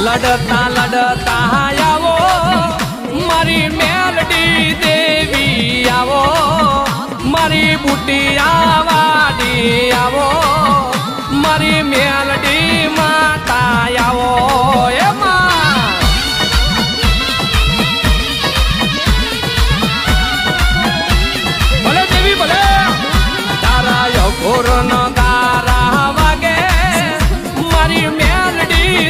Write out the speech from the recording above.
લડતા લડતા આવો મારી મેલડી દેવી આવો મારી બુટિયા વાડી આવો મારી મેલડી માતા આવો એમાં ભલે દેવી ભલે તારા ઘોર નો તારા વાગે મારી મેલડી